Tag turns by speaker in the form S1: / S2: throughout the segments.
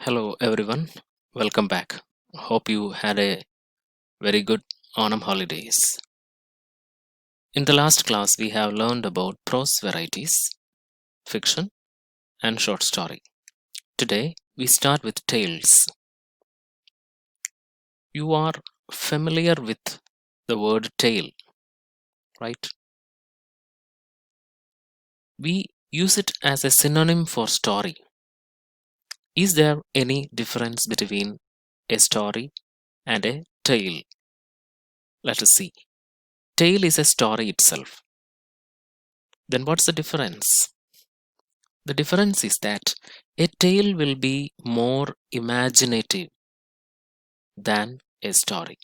S1: Hello everyone, welcome back. Hope you had a very good Onam holidays. In the last class, we have learned about prose varieties, fiction, and short story. Today, we start with tales. You are familiar with the word tale, right? We use it as a synonym for story. Is there any difference between a story and a tale? Let us see. Tale is a story itself. Then what's the difference? The difference is that a tale will be more imaginative than a story.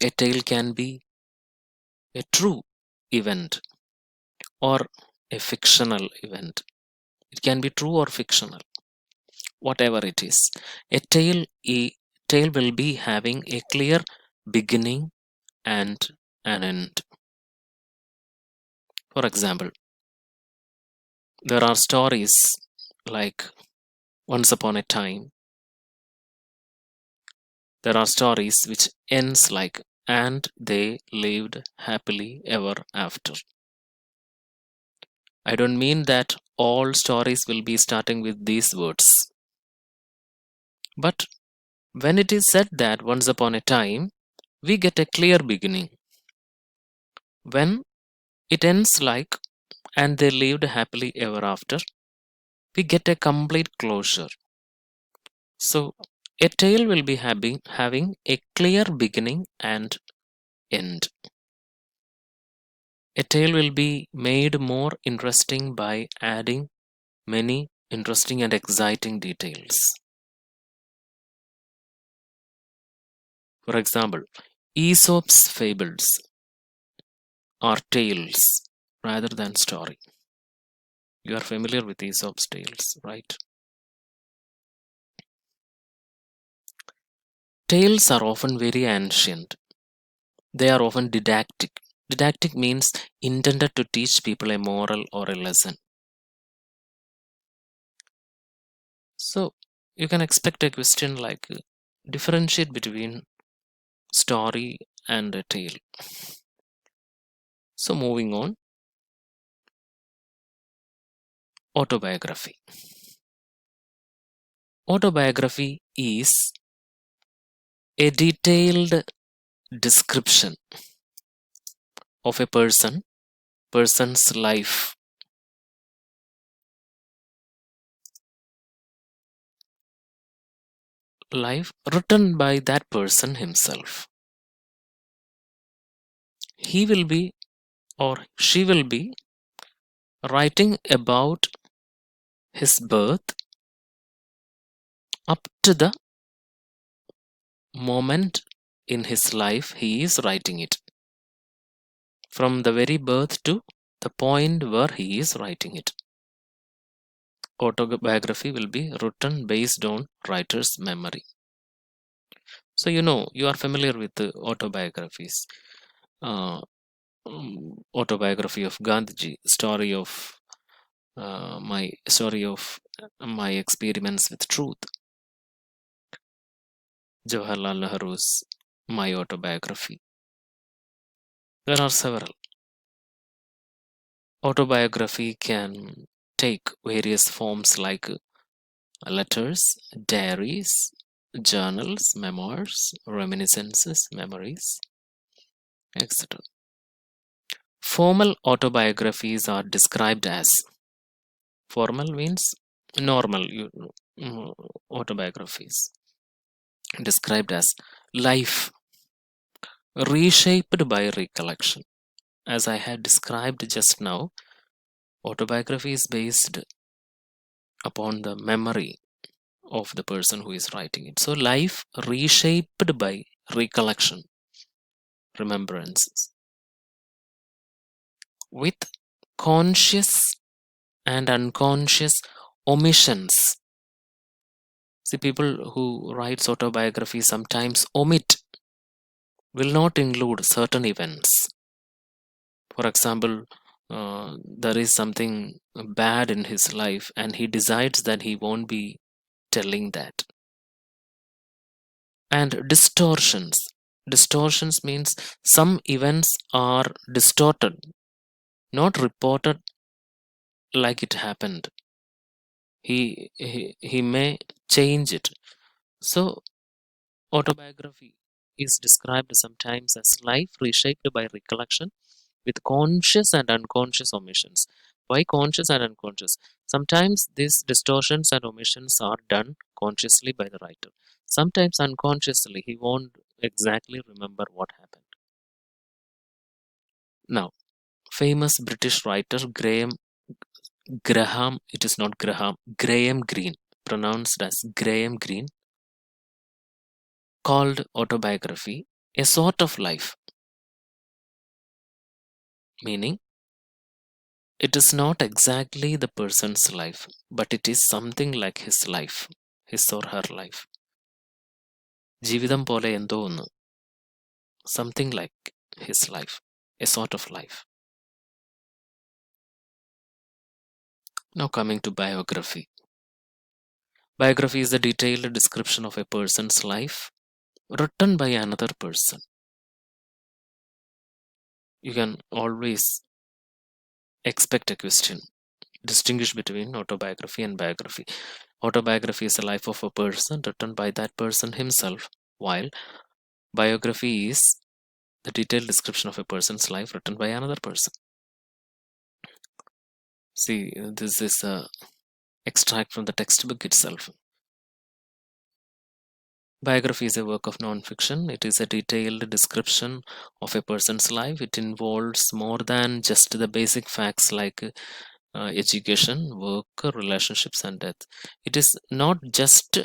S1: A tale can be a true event or a fictional event. It can be true or fictional, whatever it is. A tale will be having a clear beginning and an end. For example, there are stories like Once Upon a Time. There are stories which ends like and they lived happily ever after. I don't mean that all stories will be starting with these words. But when it is said that once upon a time, we get a clear beginning. When it ends like and they lived happily ever after, we get a complete closure. So a tale will be having a clear beginning and end. A tale will be made more interesting by adding many interesting and exciting details. For example, Aesop's fables are tales rather than story. You are familiar with Aesop's tales, right? Tales are often very ancient. They are often didactic. Didactic means intended to teach people a moral or a lesson. So you can expect a question like differentiate between story and a tale. So moving on, autobiography. Autobiography is a detailed description of a person's life. Life written by that person himself. He will be or she will be writing about his birth up to the moment in his life he is writing it. From the very birth to the point where he is writing it. Autobiography will be written based on writer's memory. So you are familiar with the autobiographies. Uh, Autobiography of Gandhiji, story of my experiments with truth. Jawaharlal Nehru's My Autobiography. There are several. Autobiography can take various forms like letters, diaries, journals, memoirs, reminiscences, memories, etc. Formal autobiographies are described as formal means normal autobiographies described as life reshaped by recollection. As I had described just now, autobiography is based upon the memory of the person who is writing it. So life reshaped by recollection, remembrances, with conscious and unconscious omissions. See, people who writes autobiography sometimes omit, will not include certain events. For example, there is something bad in his life and he decides that he won't be telling that. And distortions means some events are distorted, not reported like it happened. He may change it. So autobiography is described sometimes as life reshaped by recollection with conscious and unconscious omissions. Why conscious and unconscious? Sometimes these distortions and omissions are done consciously by the writer. Sometimes unconsciously, he won't exactly remember what happened. Now, famous British writer Graham, it is not Graham, Graham Greene, pronounced as Graham Greene, called autobiography a sort of life, meaning it is not exactly the person's life, but it is something like his life, his or her life. ജീവിതം പോലെ എന്തോ ഒന്ന്, something like his life, a sort of life. Now coming to biography. Biography is a detailed description of a person's life written by another person. You can always expect a question. Distinguish between autobiography and biography. Autobiography is the life of a person written by that person himself, while biography is the detailed description of a person's life written by another person. See, this is a extract from the textbook itself. Biography is a work of non-fiction. It is a detailed description of a person's life. It involves more than just the basic facts like education, work, relationships, and death. It is not just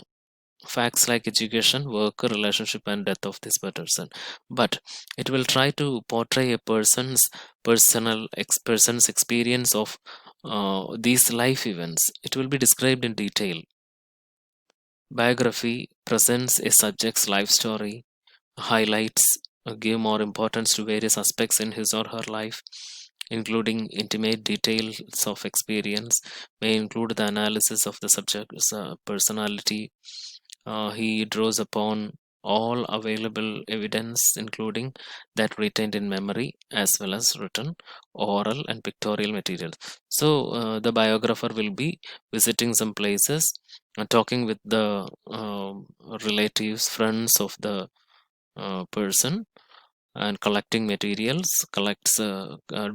S1: facts like education, work, relationship, and death of this person, but it will try to portray a person's experience of these life events. It will be described in detail. Biography presents a subject's life story, highlights, give more importance to various aspects in his or her life, including intimate details of experience, may include the analysis of the subject's personality. He draws upon all available evidence, including that retained in memory as well as written, oral, and pictorial materials. So, the biographer will be visiting some places, talking with the relatives, friends of the person, and collecting materials, collects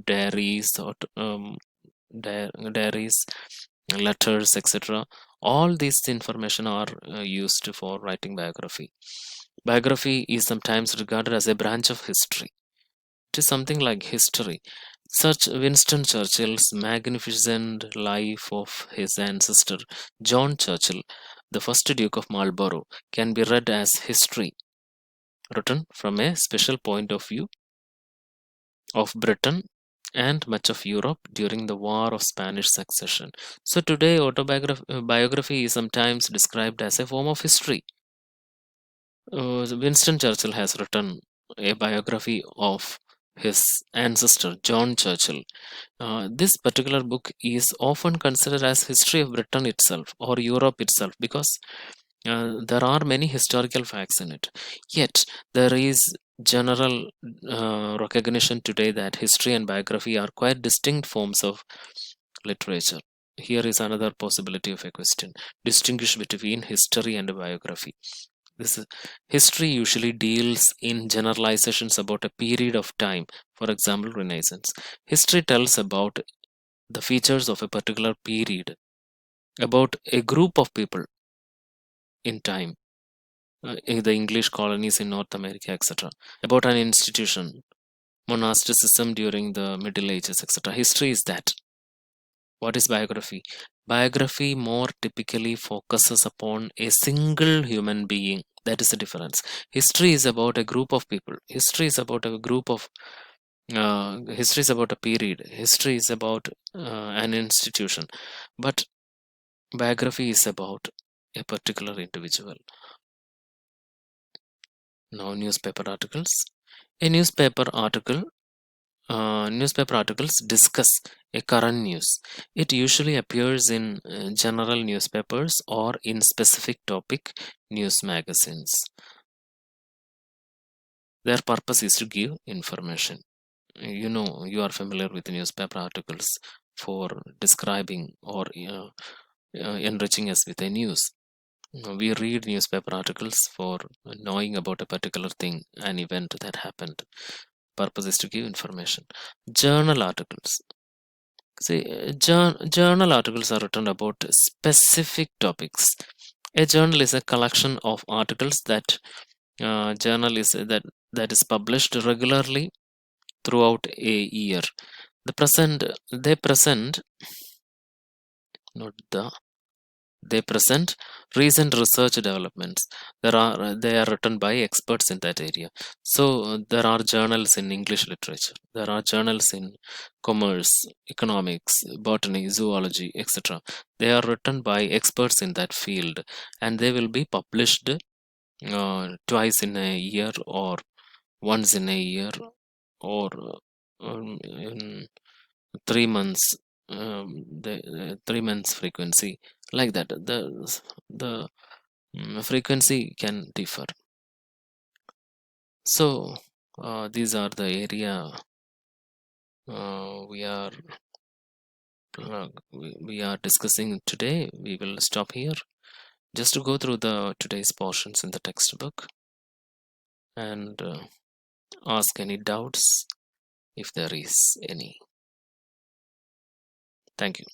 S1: diaries or diaries, letters, etc. All these information are used for writing biography. Biography is sometimes regarded as a branch of history. It is something like history. Such Winston Churchill's magnificent life of his ancestor John Churchill, the first Duke of Marlborough, can be read as history, written from a special point of view of Britain and much of Europe during the War of Spanish Succession. So today, biography is sometimes described as a form of history. Winston Churchill has written a biography of his ancestor John Churchill. This particular book is often considered as history of Britain itself or Europe itself because there are many historical facts in it. Yet there is general recognition today that history and biography are quite distinct forms of literature. Here is another possibility of a question. Distinguish between history and biography. This is, history usually deals in generalizations about a period of time, for example, Renaissance. History tells about the features of a particular period, about a group of people in time, in the English colonies in North America, etc., about an institution, monasticism during the Middle Ages, etc. History is that. What is biography? Biography more typically focuses upon a single human being. That is the difference. History is about a group of people. History is about a group of history is about a period. History is about an institution. But biography is about a particular individual. Now, newspaper articles. A newspaper article newspaper articles discuss a current news. It usually appears in general newspapers or in specific topic news magazines. Their purpose is to give information. You know, you are familiar with newspaper articles for describing or enriching us with a news. We read newspaper articles for knowing about a particular thing, an event that happened. Purpose is to give information. Journal articles. See, journal articles are written about specific topics. A journal is a collection of articles that journal is that is published regularly throughout a year. They present, not the they present recent research developments. They are written by experts in that area. So there are journals in English literature. There are journals in commerce, economics, botany, zoology, etc. They are written by experts in that field, and they will be published twice in a year or once in a year or in 3 months, the 3 months frequency, like that. The frequency can differ. So these are the area we are we are discussing today. We will stop here just to go through the today's portions in the textbook and ask any doubts if there is any. Thank you.